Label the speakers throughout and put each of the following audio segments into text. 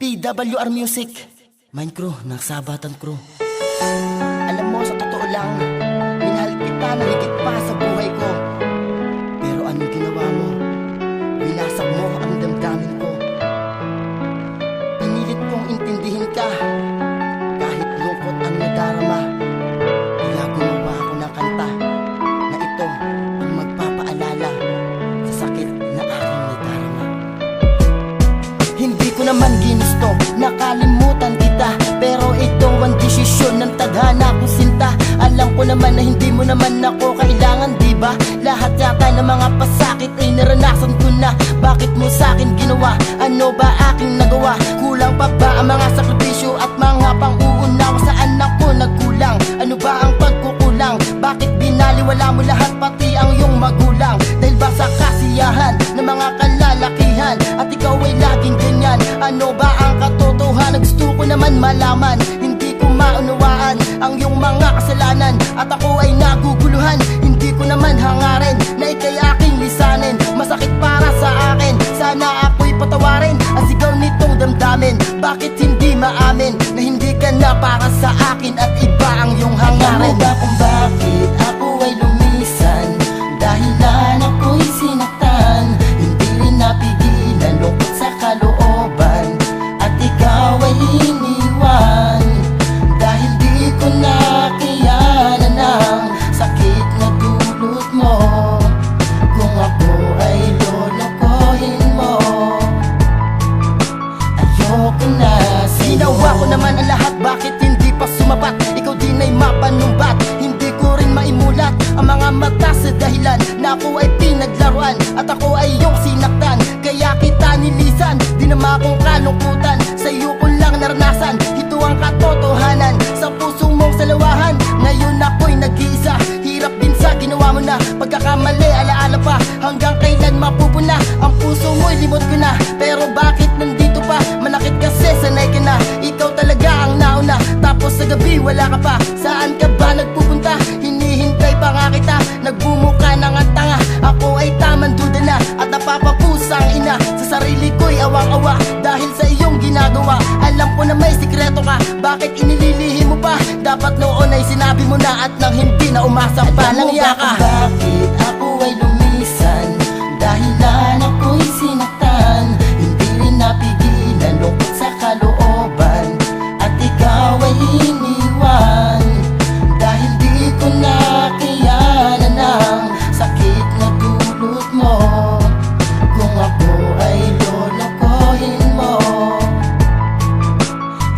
Speaker 1: PWR Music, Mind Crew, Nagsabatan Crew. Alam mo, sa totoo lang, minahal kita na higit pa sa buhay ko. Pero anong ginawa mo? Winasak mo ang damdamin ko. Pinilit kong intindihin ka, kahit lungkot ang nadarama. Kaya gumawa ako ng kanta na ito ang magpapaalala sa sakit na aking nadarama. Hindi ko naman ginusto nakalimutan kita, pero ito ang desisyon ng tadhana kong sinta. Alam ko naman na hindi mo naman ako kailangan, diba? Lahat yata ng mga pasakit ay naranasan ko na. Bakit mo sa'kin ginawa? Ano ba aking nagawa? Kulang pa ba ang mga sakripisyo at mga pang-uunawa? Saan ako nagkulang? Ano ba ang pagkukulang? Bakit binaliwala mo lahat pati ang iyong magulang? Dahil ba sa kasiyahan ng mga kalalakihan at ikaw ay laging ganyan? Ano ba ang katotohanan? Gusto ko naman malaman. Hindi ko maunawaan ang iyong mga kasalanan at ako ay naguguluhan. Hindi ko naman hangarin na ikay aking lisanin. Masakit para sa akin, sana ako'y patawarin ang sigaw nitong damdamin. Bakit hindi maamin na hindi ka na para sa akin at iba ang iyong hangarin? Alam mo ba kung bakit ako ay lumisan? Dahilan ako'y sinaktan, hindi rin napigilan lungkot sa kalooban, at ikaw ay iniwan. Dahil di ko nakayanan ang sakit na dulot mo. Kung ako ay lolokohin mo, ayoko na sa'yo. Ginawa ko naman ang lahat, bakit hindi pa sumapat? Ikaw din ay mapanumbat, hindi ko rin maimulat ang mga mata sa dahilan na ako ay pinaglaruan at ako ay iyong sinaktan. Kaya kita nilisan, di naman akong kalungkutan, sa'yo ko lang naranasan. Ito ang katotohanan sa puso mong salawahan. Ngayon ako'y nag-iisa, hirap din sa ginawa mo na. Pagkakamali, alaala pa, hanggang kailan mapupuna? Ang puso mo'y limot ko na, pero bakit nandito pa? Manakit kasi sanay ka na, ikaw talaga ang nauna. Tapos sa gabi wala ka pa, saan ka ba nagpupunta? Hinihintay pa nga kita, nagbumuka ng ang tanga. Ako ay tamang duda na at napapapusang ina. Sa sarili ko'y awang-awa dahil sa iyong ginagawa. Alam ko na may sikreto ka, bakit inililihim mo pa? Dapat noon ay sinabi mo na at nang hindi na umasa pa lang yaka. Bakit ako ay lumisan? Dahilan ako'y sinaktan, hindi rin napigilan lungkot sa kalooban, at ikaw ay iniwan. Dahil di ko nakayanan ang sakit na dulot mo. Kung ako ay lolokohin mo,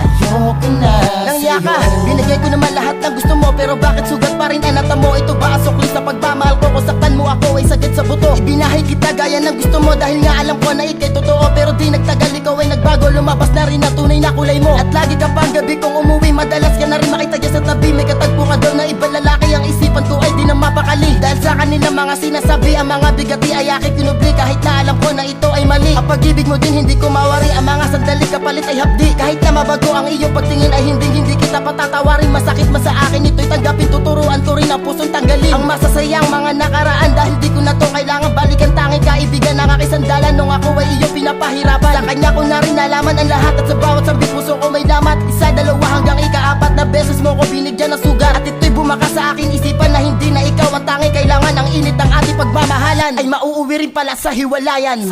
Speaker 1: ayoko na sa'yo. Ka, binigay ko naman lahat ng gusto mo, pero bakit sugat pa rin ang nata mo? Ito ba ang sukli sa pagmamahal ko? Kung saktan mo ako ay sagad sa buto. Ibinahay kita gaya ng gusto mo, dahil nga alam ko na ikay totoo. Pero di nagtagal, ikaw ay nagbago, lumabas na rin ang tunay na kulay mo. At lagi ka pang gabi kung umuwi, madalas ka na rin makita dyan sa tabi. May katagpo ka daw na ibang lalaki, ang isipan ko ay di na mapakali. Dahil sa kanila mga sinasabi, ang mga bigati ay aking kinubli, kahit na alam ko na ito ay mali. Ang pag-ibig mo din hindi ko mawari, ang mga sandali kapalit ay hapdi. Kahit na mabago ang iyong pagtingin ay hindi kita patatawarin. Masakit man sa akin ito'y tanggapin, tuturuan ko rin ang pusong tanggalin ang masasayang mga nakaraan. Dahil di ko na to kailangan balikan, tanging kaibigan ang aking sandalan nung ako ay iyong pinapahirapan. Sa kanya ko na rin nalaman ang lahat, at sa bawat sabi puso ko may damat. Isa, dalawa hanggang ika-apat na beses mo ko binigyan ng sugat, at ito'y bumaka sa aking isipan na hindi na ikaw ang tanging kailangan. Ang init ng ating pagmamahalan ay mauuwi rin pala sa hiwalayan.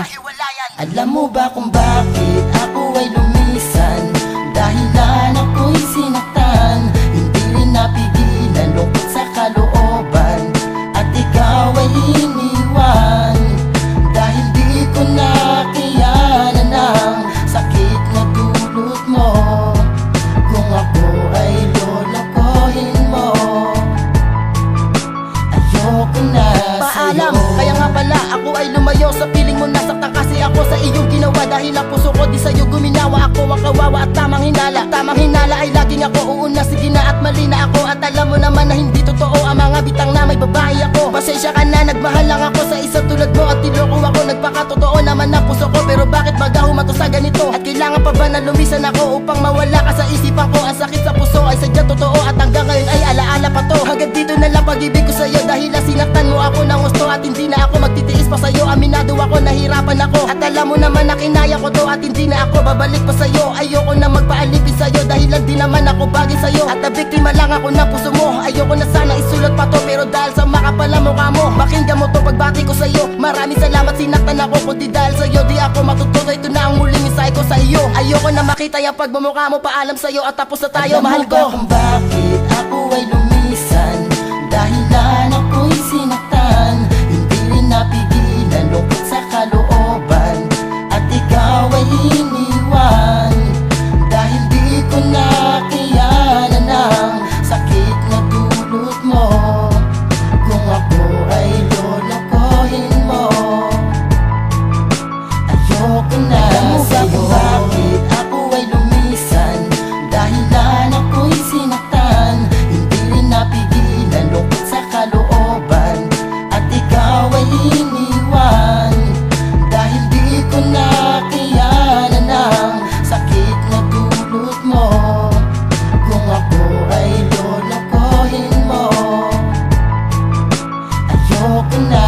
Speaker 1: Alam mo ba kung bakit ako ay lumisan? Dahilan ako'y sinaktan, hindi rin napigilan lungkot sa kalooban, at ikaw ay iniwan. Dahil di ko nakayanan ang sakit na dulot mo. Kung ako ay lolokohin mo, ayoko na paalam, sa'yo. Kaya nga pala ako ay lumayo sa piling mo. Nasaktan kasi ako sa iyong ginawa, dahil ang puso ko di sa'yo guminawa. Ako ang kawawa at tamang hinala. Tamang hinala ay laging ako, uuna sige na at mali na ako. At alam mo naman na hindi totoo ang mga bitang na may babae ako. Pasensya ka na, nagmahal lang ako sa isa tulad mo, at niloko ako. Nagpakatotoo naman na puso ko, pero bakit magahumato sa ganito? At kailangan pa ba na lumisan ako upang mawala ka sa isipan ko? Ang sakit sa puso ay sadya totoo, at hanggang ngayon ay alaala pa to. Hanggang dito na lang pag-ibig ko sa'yo, dahil sinaktan mo ako ng gusto, at hindi na ako magtitiis pa sa'yo. Aminado ako, nahirap nahihirapan ako. At alam mo naman na kinaya ko to at hindi na ako babalik pa sa'yo. Ayoko na magpaalipin sa'yo dahil lang di naman ako bagay sa'yo. At nabiktima lang ako ng puso mo. Ayoko na sana isulat pa to, pero dahil sa makapal na mukha mo, pakinggan mo to pagbati ko sa'yo. Maraming salamat, sinaktan ako, kundi dahil sa'yo di ako matututo. Ito na ang huling mensahe ko sa iyo. Ayoko na makita yung pagmumukha mo, paalam sa'yo at tapos na tayo, mahal ko.
Speaker 2: Alam mo ba kung bakit ako ay lumisan? Dahilan ako'y sinaktan, hindi rin napigilan, lungkot sa kalooban, at ikaw ay iniwan. Dahil di ko nakayanan ang sakit na dulot mo. Kung ako ay lolokohin mo, ayoko na sa'yo. Bakit ako ay lumisan? Dahilan ako'y sinaktan, hindi rin napigilan, lungkot sa kalooban, at ikaw ay iniwan. Dahil di ko nakayanan ang sakit na dulot mo. Kung ako ay lolokohin mo, ayoko na